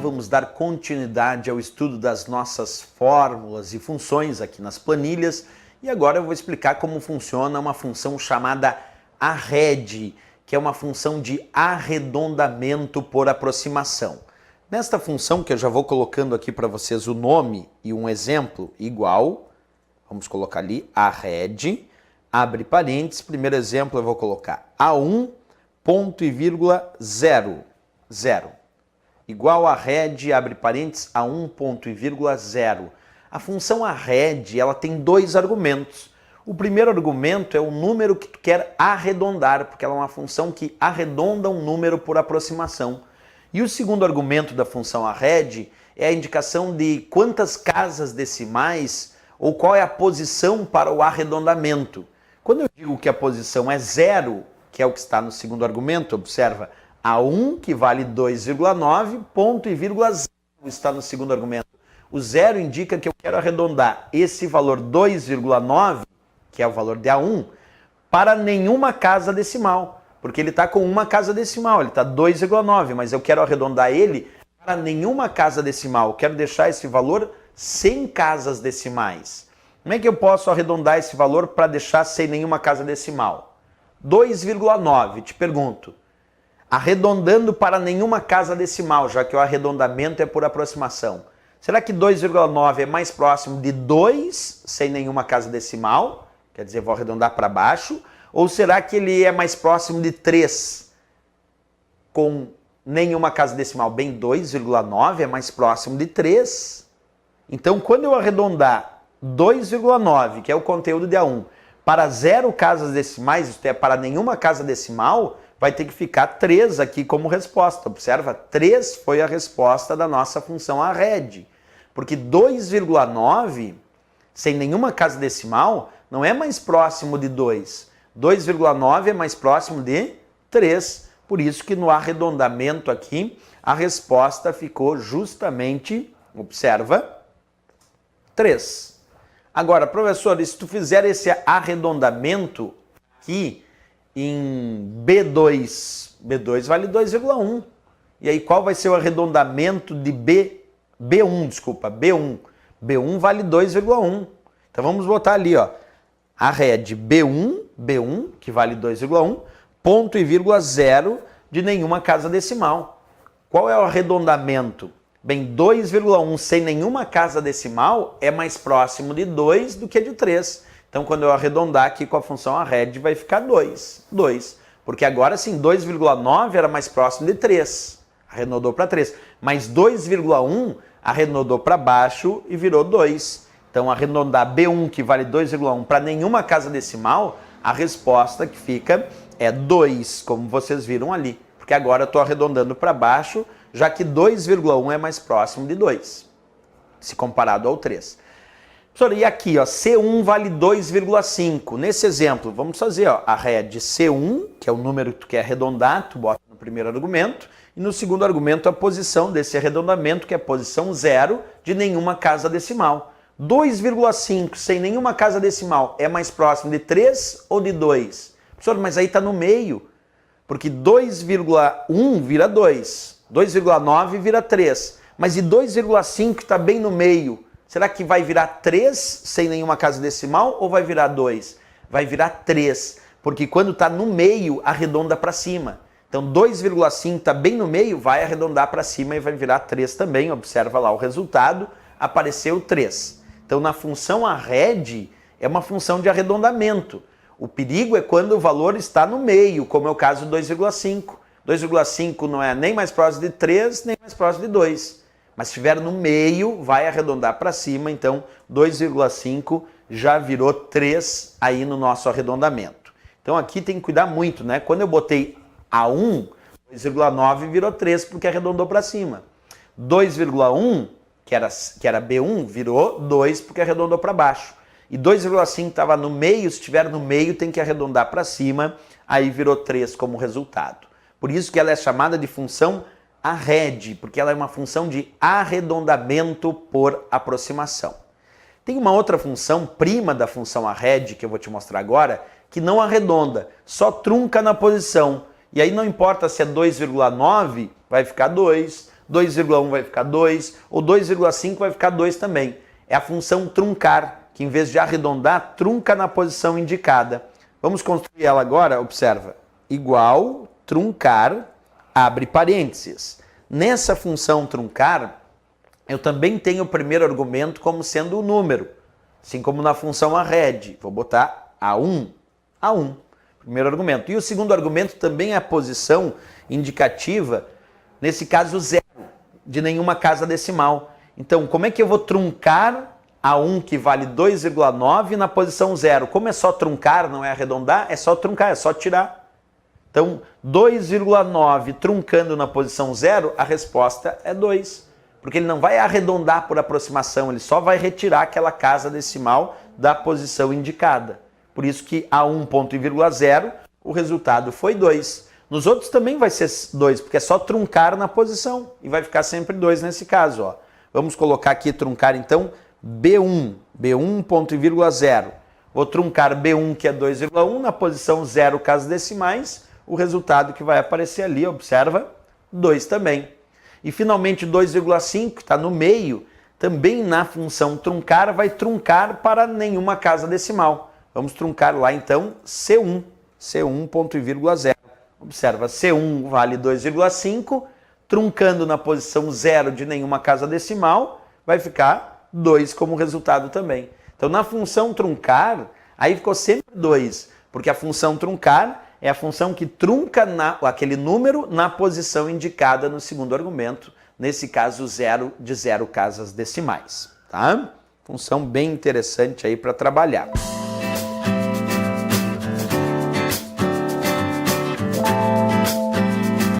vamos dar continuidade ao estudo das nossas fórmulas e funções aqui nas planilhas. E agora eu vou explicar como funciona uma função chamada arred, que é uma função de arredondamento por aproximação. Nesta função, que eu já vou colocando aqui para vocês o nome e um exemplo igual, vamos colocar ali arred, abre parênteses, primeiro exemplo eu vou colocar A1, ponto e vírgula 0, 0. Igual arred, abre parênteses, A1, ponto e vírgula 0. A função arred, ela tem dois argumentos. O primeiro argumento é o número que tu quer arredondar, porque ela é uma função que arredonda um número por aproximação. E o segundo argumento da função arred é a indicação de quantas casas decimais ou qual é a posição para o arredondamento. Quando eu digo que a posição é 0, que é o que está no segundo argumento, observa, A1, que vale 2,9, ponto e vírgula 0 está no segundo argumento. O 0 indica que eu quero arredondar esse valor 2,9, que é o valor de A1, para nenhuma casa decimal. Porque ele está com uma casa decimal, ele está 2,9, mas eu quero arredondar ele para nenhuma casa decimal. Eu quero deixar esse valor sem casas decimais. Como é que eu posso arredondar esse valor para deixar sem nenhuma casa decimal? 2,9, te pergunto. Arredondando para nenhuma casa decimal, já que o arredondamento é por aproximação. Será que 2,9 é mais próximo de 2 sem nenhuma casa decimal? Quer dizer, vou arredondar para baixo. Ou será que ele é mais próximo de 3 com nenhuma casa decimal? Bem, 2,9 é mais próximo de 3. Então, quando eu arredondar 2,9, que é o conteúdo de A1, para 0 casas decimais, isto é, para nenhuma casa decimal, vai ter que ficar 3 aqui como resposta. Observa, 3 foi a resposta da nossa função arred. Porque 2,9, sem nenhuma casa decimal, não é mais próximo de 2. 2,9 é mais próximo de 3. Por isso que no arredondamento aqui, a resposta ficou justamente, observa, 3. Agora, professor, se tu fizer esse arredondamento aqui em B2, B2 vale 2,1. E aí qual vai ser o arredondamento de B1, desculpa, B1. B1 vale 2,1. Então vamos botar ali, ó, arred B1, que vale 2,1, ponto e vírgula 0 de nenhuma casa decimal. Qual é o arredondamento? Bem, 2,1 sem nenhuma casa decimal é mais próximo de 2 do que de 3. Então, quando eu arredondar aqui com a função arred, vai ficar 2. Porque agora sim, 2,9 era mais próximo de 3. Arredondou para 3. Mas 2,1 arredondou para baixo e virou 2. Então, arredondar B1, que vale 2,1, para nenhuma casa decimal, a resposta que fica é 2, como vocês viram ali. Porque agora eu estou arredondando para baixo, já que 2,1 é mais próximo de 2, se comparado ao 3. Professor, e aqui, ó, C1 vale 2,5. Nesse exemplo, vamos fazer ó, arred C1, que é o número que tu quer arredondar, tu bota no primeiro argumento, e no segundo argumento a posição desse arredondamento, que é a posição 0 de nenhuma casa decimal. 2,5 sem nenhuma casa decimal é mais próximo de 3 ou de 2? Professor, mas aí está no meio, porque 2,1 vira 2, 2,9 vira 3, mas e 2,5 está bem no meio, será que vai virar 3 sem nenhuma casa decimal ou vai virar 2? Vai virar 3, porque quando está no meio, arredonda para cima. Então 2,5 está bem no meio, vai arredondar para cima e vai virar 3 também, observa lá o resultado, apareceu 3. Então, na função arred, é uma função de arredondamento. O perigo é quando o valor está no meio, como é o caso do 2,5. 2,5 não é nem mais próximo de 3, nem mais próximo de 2. Mas se estiver no meio, vai arredondar para cima, então 2,5 já virou 3 aí no nosso arredondamento. Então, aqui tem que cuidar muito, né? Quando eu botei A1, 2,9 virou 3 porque arredondou para cima. 2,1 que era B1, virou 2 porque arredondou para baixo. E 2,5 estava no meio, se estiver no meio tem que arredondar para cima, aí virou 3 como resultado. Por isso que ela é chamada de função arred, porque ela é uma função de arredondamento por aproximação. Tem uma outra função, prima da função arred, que eu vou te mostrar agora, que não arredonda, só trunca na posição. E aí não importa se é 2,9, vai ficar 2, 2,1 vai ficar 2, ou 2,5 vai ficar 2 também. É a função truncar, que em vez de arredondar, trunca na posição indicada. Vamos construir ela agora, observa. Igual, truncar, abre parênteses. Nessa função truncar, eu também tenho o primeiro argumento como sendo o número, assim como na função arred. Vou botar A1, A1, primeiro argumento. E o segundo argumento também é a posição indicativa, nesse caso zero, de nenhuma casa decimal. Então, como é que eu vou truncar A1 que vale 2,9 na posição zero? Como é só truncar, não é arredondar, é só truncar, é só tirar. Então, 2,9 truncando na posição zero, a resposta é 2. Porque ele não vai arredondar por aproximação, ele só vai retirar aquela casa decimal da posição indicada. Por isso que A1 ponto e vírgula zero, o resultado foi 2. Nos outros também vai ser 2, porque é só truncar na posição. E vai ficar sempre 2 nesse caso. Ó. Vamos colocar aqui truncar então B1, B1 ponto e vírgula zero. Vou truncar B1, que é 2,1, na posição 0 casas decimais. O resultado que vai aparecer ali, observa, 2 também. E finalmente 2,5, que está no meio, também na função truncar, vai truncar para nenhuma casa decimal. Vamos truncar lá então C1, C1 ponto e vírgula zero. Observa, C1 vale 2,5, truncando na posição 0 de nenhuma casa decimal, vai ficar 2 como resultado também. Então na função truncar, aí ficou sempre 2, porque a função truncar é a função que trunca aquele número na posição indicada no segundo argumento, nesse caso 0 de 0 casas decimais. Tá? Função bem interessante aí para trabalhar.